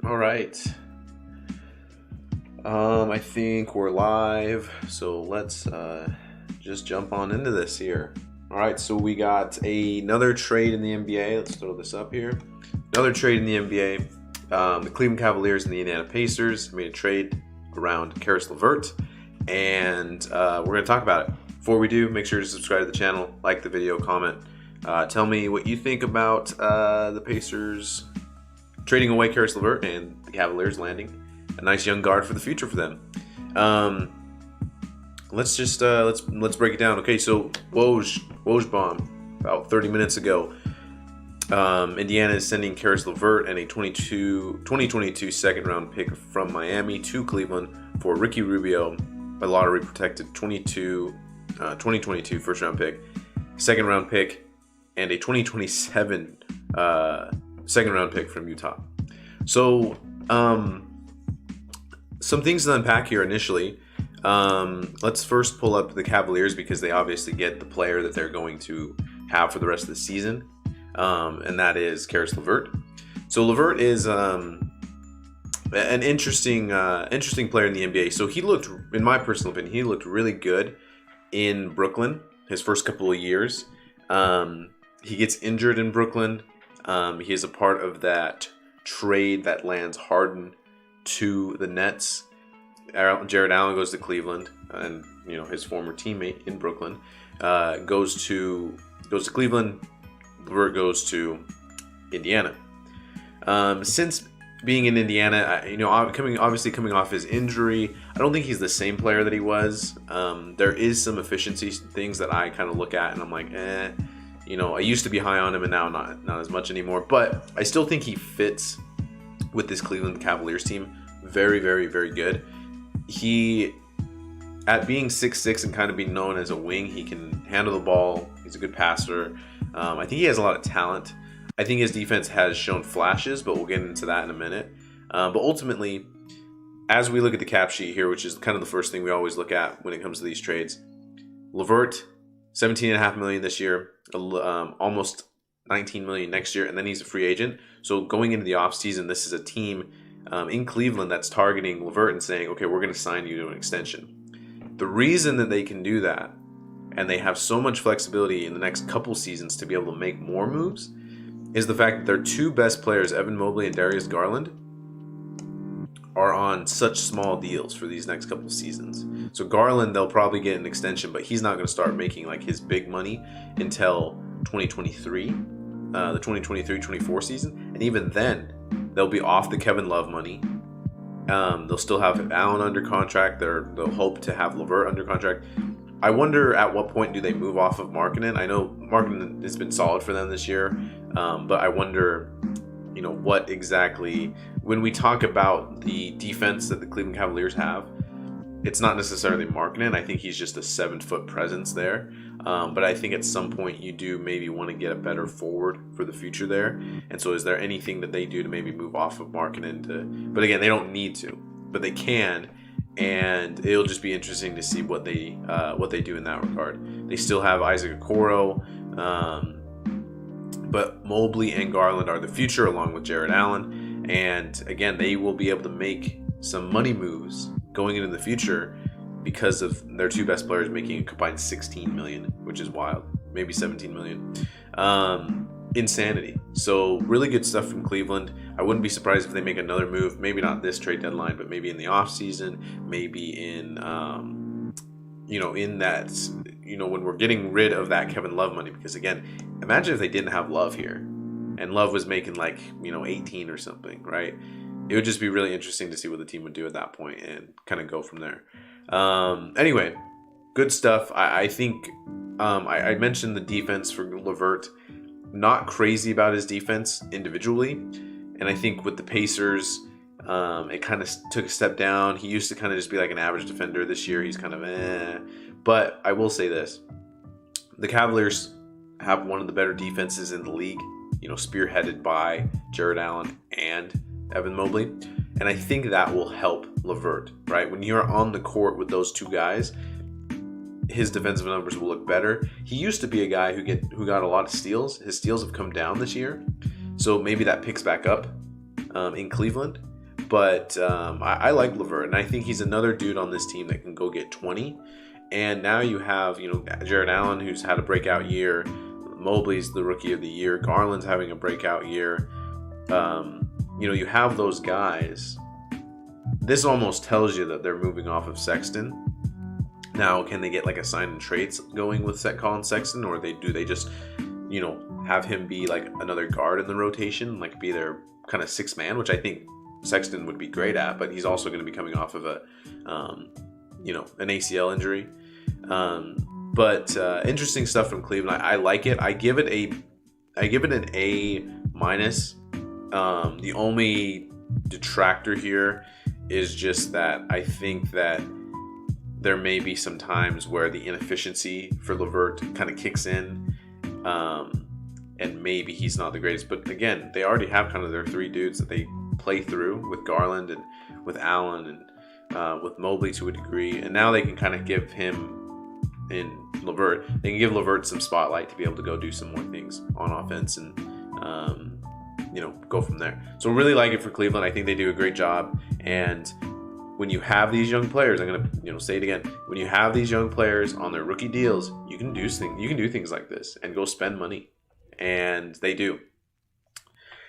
All right. I think we're live, so let's just jump on into this here. All right, so we got another trade in the NBA. Let's throw this up here. Another trade in the NBA. The Cleveland Cavaliers and the Indiana Pacers made a trade around Caris LeVert, and we're going to talk about it. Before we do, make sure to subscribe to the channel, like the video, comment. Tell me what you think about the Pacers trading away Caris LeVert and the Cavaliers landing a nice young guard for the future for them. Let's just let's break it down. Okay, so Woj bomb about 30 minutes ago. Indiana is sending Caris LeVert and a 2022 second round pick from Miami to Cleveland for Ricky Rubio, a lottery protected 2022 first round pick, second round pick, and a 2027 second round pick from Utah. So some things to unpack here initially. Let's first pull up the Cavaliers because they obviously get the player that they're going to have for the rest of the season, and that is Caris LeVert. So LeVert is an interesting player in the NBA. So he looked, in my personal opinion, he looked really good in Brooklyn his first couple of years. He gets injured in Brooklyn. He is a part of that trade that lands Harden to the Nets. Jared Allen goes to Cleveland, and his former teammate in Brooklyn goes to Cleveland. LeVert goes to Indiana. Since being in Indiana, coming off his injury, I don't think he's the same player that he was. There is some efficiency things that I kind of look at, and I'm like, I used to be high on him, and now not as much anymore. But I still think he fits with this Cleveland Cavaliers team very, very, very good. He, at being 6'6" and kind of being known as a wing, he can handle the ball. He's a good passer. I think he has a lot of talent. I think his defense has shown flashes, but we'll get into that in a minute. But ultimately, as we look at the cap sheet here, which is kind of the first thing we always look at when it comes to these trades, LeVert, $17.5 million this year, almost $19 million next year, and then he's a free agent. So going into the offseason, this is a team in Cleveland that's targeting LeVert and saying, okay, we're going to sign you to an extension. The reason that they can do that, and they have so much flexibility in the next couple seasons to be able to make more moves, is the fact that their two best players, Evan Mobley and Darius Garland, are on such small deals for these next couple seasons. So Garland, they'll probably get an extension, but he's not going to start making like his big money until 2023, the 2023-24 season. And even then, they'll be off the Kevin Love money. They'll still have Allen under contract. They'll hope to have LeVert under contract. I wonder at what point do they move off of Markkanen. I know Markkanen has been solid for them this year, but I wonder, what exactly, when we talk about the defense that the Cleveland Cavaliers have, it's not necessarily Markkanen. I think he's just a 7-foot presence there. But I think at some point you do maybe want to get a better forward for the future there. And so is there anything that they do to maybe move off of Markkanen but again, they don't need to, but they can. And it'll just be interesting to see what they do in that regard. They still have Isaac Okoro, but Mobley and Garland are the future along with Jared Allen. And again, they will be able to make some money moves going into the future because of their two best players making a combined $16 million, which is wild. Maybe $17 million. Insanity. So really good stuff from Cleveland. I wouldn't be surprised if they make another move. Maybe not this trade deadline, but maybe in the offseason. Maybe in, in that, when we're getting rid of that Kevin Love money. Because again, imagine if they didn't have Love here and Love was making 18 or something, right? It would just be really interesting to see what the team would do at that point and kind of go from there. Anyway, good stuff. I think I mentioned the defense for LeVert. Not crazy about his defense individually. And I think with the Pacers, it kind of took a step down. He used to kind of just be like an average defender. This year, he's kind of But I will say this. The Cavaliers have one of the better defenses in the league, spearheaded by Jared Allen and Evan Mobley. And I think that will help LeVert, right? When you're on the court with those two guys, his defensive numbers will look better. He used to be a guy who got a lot of steals. His steals have come down this year, so maybe that picks back up in Cleveland. But I like LeVert, and I think he's another dude on this team that can go get 20. And now you have, Jared Allen, who's had a breakout year. Mobley's the rookie of the year. Garland's having a breakout year. You have those guys. This almost tells you that they're moving off of Sexton. Now, can they get like a sign and trades going with Colin Sexton, or do they just, have him be like another guard in the rotation, like be their kind of sixth man, which I think Sexton would be great at, but he's also going to be coming off of an ACL injury. But interesting stuff from Cleveland. I like it. I give it an A-. The only detractor here is just that I think that there may be some times where the inefficiency for LeVert kind of kicks in, and maybe he's not the greatest. But again, they already have kind of their three dudes that they play through with Garland and with Allen and with Mobley to a degree, and now they can kind of give him in LeVert. They can give LeVert some spotlight to be able to go do some more things on offense and go from there. So really like it for Cleveland. I think they do a great job. And when you have these young players, I'm gonna say it again. When you have these young players on their rookie deals, you can do things like this and go spend money, and they do.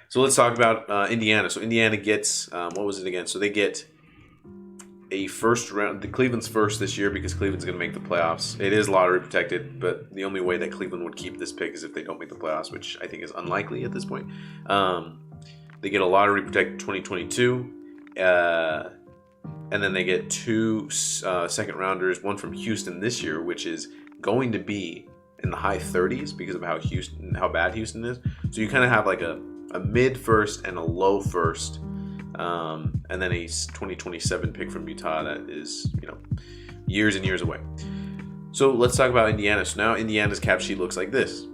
So let's talk about Indiana. So Indiana gets what was it again? So they get a first round. The Cleveland's first this year because Cleveland's going to make the playoffs. It is lottery protected, but the only way that Cleveland would keep this pick is if they don't make the playoffs, which I think is unlikely at this point. They get a lottery protected 2022, and then they get two second rounders, one from Houston this year, which is going to be in the high 30s because of how bad Houston is. So you kind of have like a mid first and a low first. And then a 2027 pick from Utah that is, years and years away. So let's talk about Indiana. So now Indiana's cap sheet looks like this.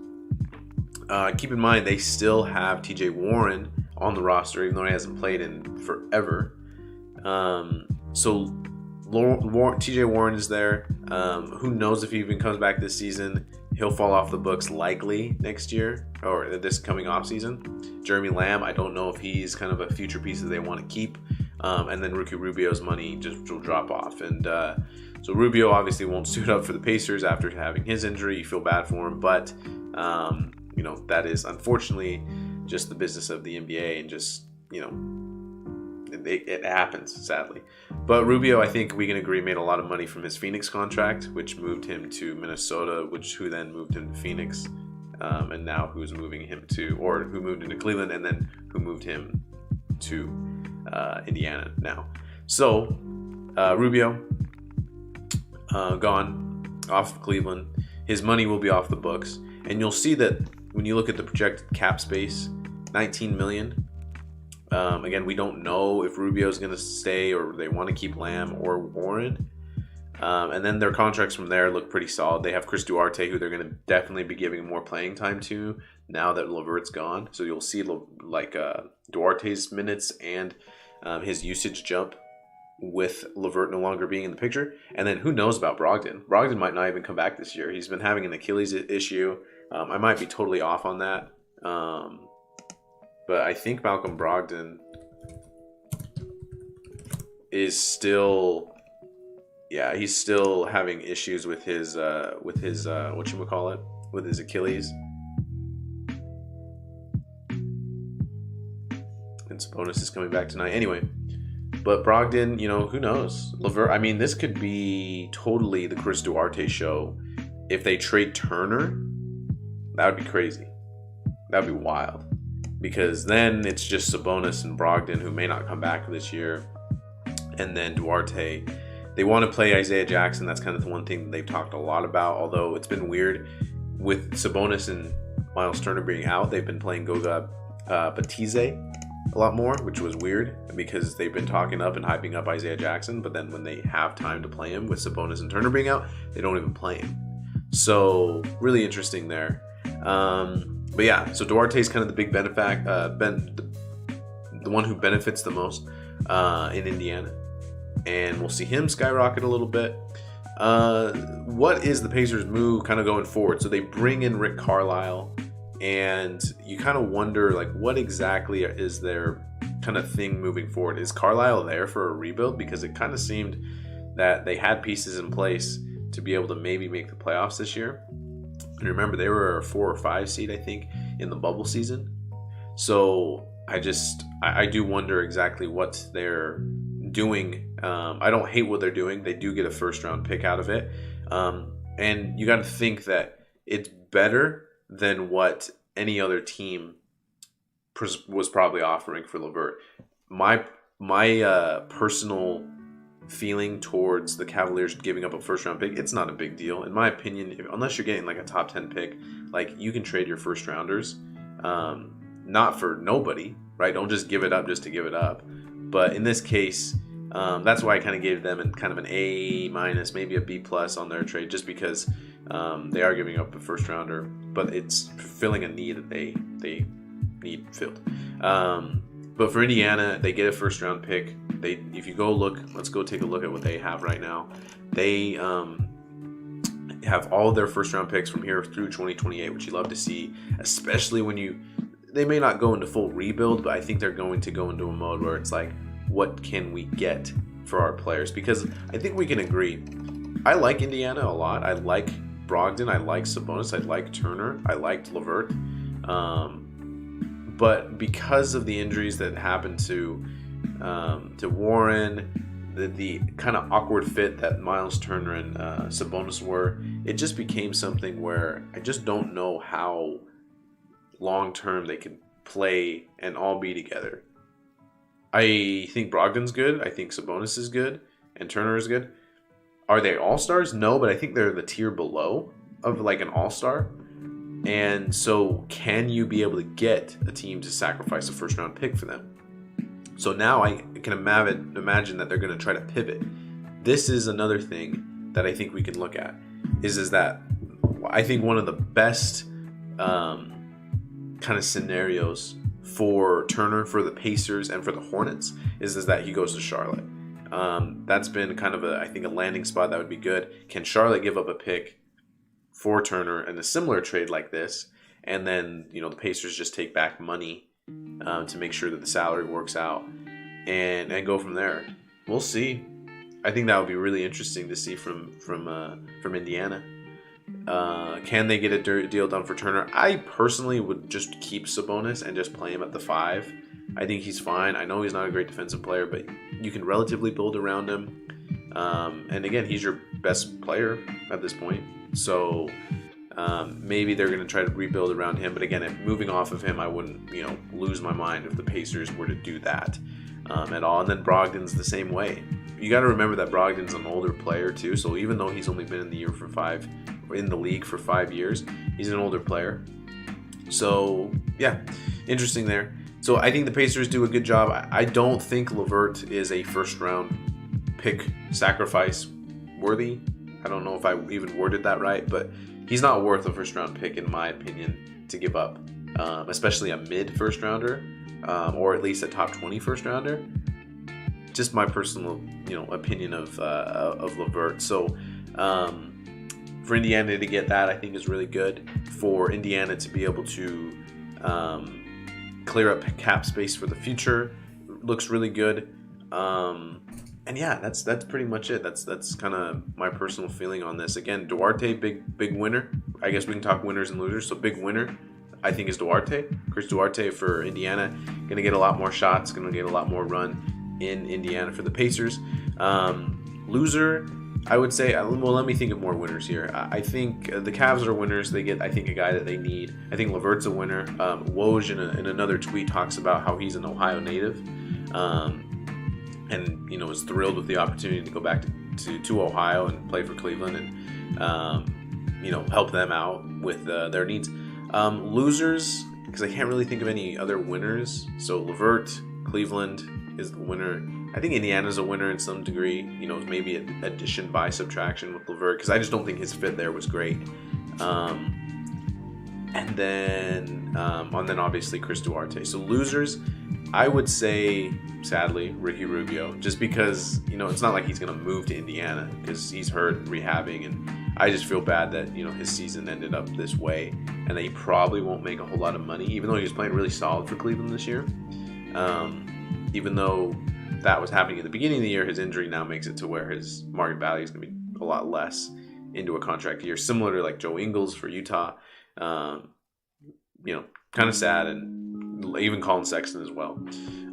Keep in mind, they still have TJ Warren on the roster, even though he hasn't played in forever. So TJ Warren is there. Who knows if he even comes back this season? He'll fall off the books likely next year or this coming off season. Jeremy Lamb, I don't know if he's kind of a future piece that they want to keep. And then Ricky Rubio's money just will drop off. And so Rubio obviously won't suit up for the Pacers after having his injury. You feel bad for him, but that is unfortunately just the business of the NBA, and just it happens, sadly. But Rubio, I think we can agree, made a lot of money from his Phoenix contract, which moved him to Minnesota, who then moved him to Phoenix, and now who moved into Cleveland, and then who moved him to Indiana now. So Rubio gone off of Cleveland. His money will be off the books, and you'll see that when you look at the projected cap space, $19 million. Again, we don't know if Rubio's going to stay or they want to keep Lamb or Warren. And then their contracts from there look pretty solid. They have Chris Duarte, who they're going to definitely be giving more playing time to now that LeVert's gone. So you'll see Duarte's minutes and his usage jump with LeVert no longer being in the picture. And then who knows about Brogdon? Brogdon might not even come back this year. He's been having an Achilles issue. I might be totally off on that. But I think Malcolm Brogdon is still, he's still having issues with his with his Achilles. And Sabonis is coming back tonight. Anyway, but Brogdon, who knows? LeVert, this could be totally the Chris Duarte show. If they trade Turner, that would be crazy. That would be wild. Because then it's just Sabonis and Brogdon, who may not come back this year. And then Duarte. They want to play Isaiah Jackson. That's kind of the one thing that they've talked a lot about. Although it's been weird with Sabonis and Miles Turner being out. They've been playing Goga Batiste a lot more, which was weird because they've been talking up and hyping up Isaiah Jackson. But then when they have time to play him with Sabonis and Turner being out, they don't even play him. So really interesting there. But yeah, so Duarte's kind of the big the one who benefits the most in Indiana. And we'll see him skyrocket a little bit. What is the Pacers' move kind of going forward? So they bring in Rick Carlisle, And you kind of wonder, like, what exactly is their kind of thing moving forward? Is Carlisle there for a rebuild? Because it kind of seemed that they had pieces in place to be able to maybe make the playoffs this year. And remember, they were a 4 or 5 seed, I think, in the bubble season. So I do wonder exactly what they're doing. I don't hate what they're doing. They do get a first round pick out of it. And you got to think that it's better than what any other team was probably offering for LeVert. My personal feeling towards the Cavaliers giving up a first round pick, it's not a big deal. In my opinion, unless you're getting like a top 10 pick, like you can trade your first rounders. Not for nobody, right? Don't just give it up just to give it up. But in this case, that's why I kind of gave them kind of an A-, maybe a B+ on their trade, just because they are giving up a first rounder, but it's filling a need that they need filled. But for Indiana, they get a first round pick. If you go let's go take a look at what they have right now. They have all of their first round picks from here through 2028, which you love to see, especially when they may not go into full rebuild, but I think they're going to go into a mode where it's like, what can we get for our players? Because I think we can agree, I like Indiana a lot. I like Brogdon. I like Sabonis. I like Turner. I liked LeVert. But because of the injuries that happened to Warren, the kind of awkward fit that Miles Turner and Sabonis were, it just became something where I just don't know how long-term they can play and all be together. I think Brogdon's good. I think Sabonis is good. And Turner is good. Are they all-stars? No, but I think they're the tier below of like an all-star. And so can you be able to get a team to sacrifice a first-round pick for them? So now I can imagine that they're going to try to pivot. This is another thing that I think we can look at. Is that I think one of the best kind of scenarios for Turner, for the Pacers, and for the Hornets is that he goes to Charlotte. That's been kind of I think a landing spot that would be good. Can Charlotte give up a pick for Turner in a similar trade like this, and then the Pacers just take back money to make sure that the salary works out, and go from there? We'll see. I think that would be really interesting to see from Indiana. Can they get a deal done for Turner? I personally would just keep Sabonis and just play him at the 5. I think he's fine. I know he's not a great defensive player, but you can relatively build around him. And again, he's your best player at this point. So maybe they're going to try to rebuild around him. But again, if moving off of him, I wouldn't lose my mind if the Pacers were to do that at all. And then Brogdon's the same way. You got to remember that Brogdon's an older player too. So even though he's only been in the league for 5 years, he's an older player. So yeah, interesting there. So I think the Pacers do a good job. I don't think LeVert is a first round pick sacrifice worthy. I don't know if I even worded that right, but he's not worth a first round pick in my opinion to give up, especially a mid first rounder, or at least a top 20 first rounder. Just my personal opinion of LeVert. So for Indiana to get that, I think is really good. For Indiana to be able to clear up cap space for the future, looks really good. And yeah, that's pretty much it. That's kind of my personal feeling on this. Again, Duarte, big winner. I guess we can talk winners and losers. So big winner, I think, is Duarte. Chris Duarte for Indiana, going to get a lot more shots, going to get a lot more run in Indiana for the Pacers. Loser, I would say, well, let me think of more winners here. I think the Cavs are winners. They get, I think, a guy that they need. I think LeVert's a winner. Woj in another tweet talks about how he's an Ohio native, and is thrilled with the opportunity to go back to Ohio and play for Cleveland and help them out with their needs. Losers, because I can't really think of any other winners. So LeVert, Cleveland is the winner. I think Indiana's a winner in some degree, maybe addition by subtraction with LeVert, because I just don't think his fit there was great. And then obviously Chris Duarte. So losers, I would say, sadly, Ricky Rubio, just because, it's not like he's going to move to Indiana because he's hurt and rehabbing, and I just feel bad that his season ended up this way, and that he probably won't make a whole lot of money, even though he was playing really solid for Cleveland this year. Even though that was happening at the beginning of the year, his injury now makes it to where his market value is going to be a lot less into a contract year, similar to like Joe Ingles for Utah. Kind of sad, and even Colin Sexton as well.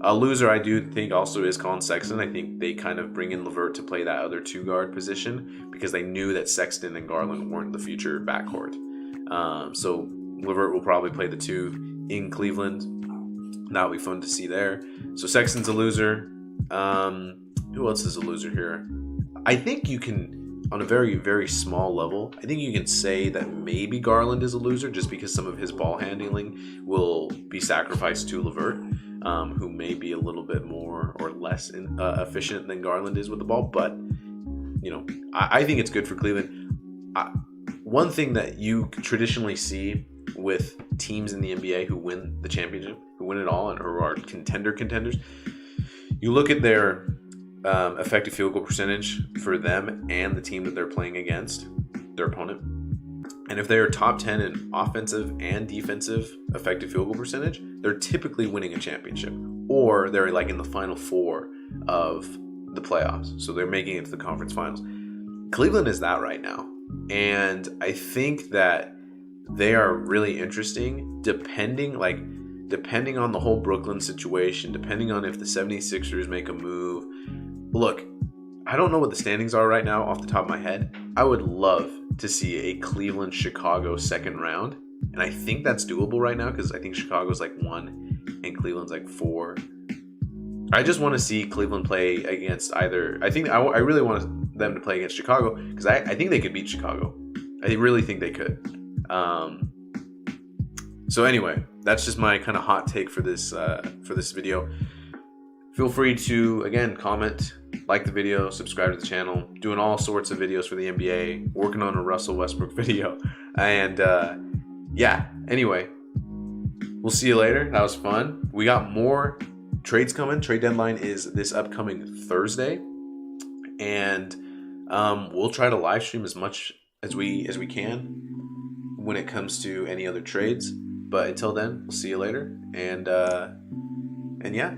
A loser, I do think, also is Colin Sexton. I think they kind of bring in LeVert to play that other two-guard position because they knew that Sexton and Garland weren't the future backcourt. So LeVert will probably play the two in Cleveland. That'll be fun to see there. So Sexton's a loser. Who else is a loser here? I think you can, on a very, very small level, I think you can say that maybe Garland is a loser just because some of his ball handling will be sacrificed to LeVert, who may be a little bit more or less efficient than Garland is with the ball. But, I think it's good for Cleveland. One thing that you traditionally see with teams in the NBA who win the championship, who win it all, and who are contenders, you look at their effective field goal percentage for them and the team that they're playing against, their opponent. And if they are top 10 in offensive and defensive effective field goal percentage, they're typically winning a championship, or they're like in the final four of the playoffs. So they're making it to the conference finals. Cleveland is that right now. And I think that they are really interesting depending on the whole Brooklyn situation, depending on if the 76ers make a move. Look, I don't know what the standings are right now off the top of my head. I would love to see a Cleveland-Chicago second round. And I think that's doable right now because I think Chicago's like 1 and Cleveland's like 4. I just want to see Cleveland play against either. I really want them to play against Chicago because I think they could beat Chicago. I really think they could. So anyway, that's just my kind of hot take for this video. Feel free to, again, comment, like the video, subscribe to the channel. Doing all sorts of videos for the NBA, working on a Russell Westbrook video. And anyway, we'll see you later. That was fun. We got more trades coming. Trade deadline is this upcoming Thursday. And we'll try to live stream as much as we can when it comes to any other trades. But until then, we'll see you later. And yeah.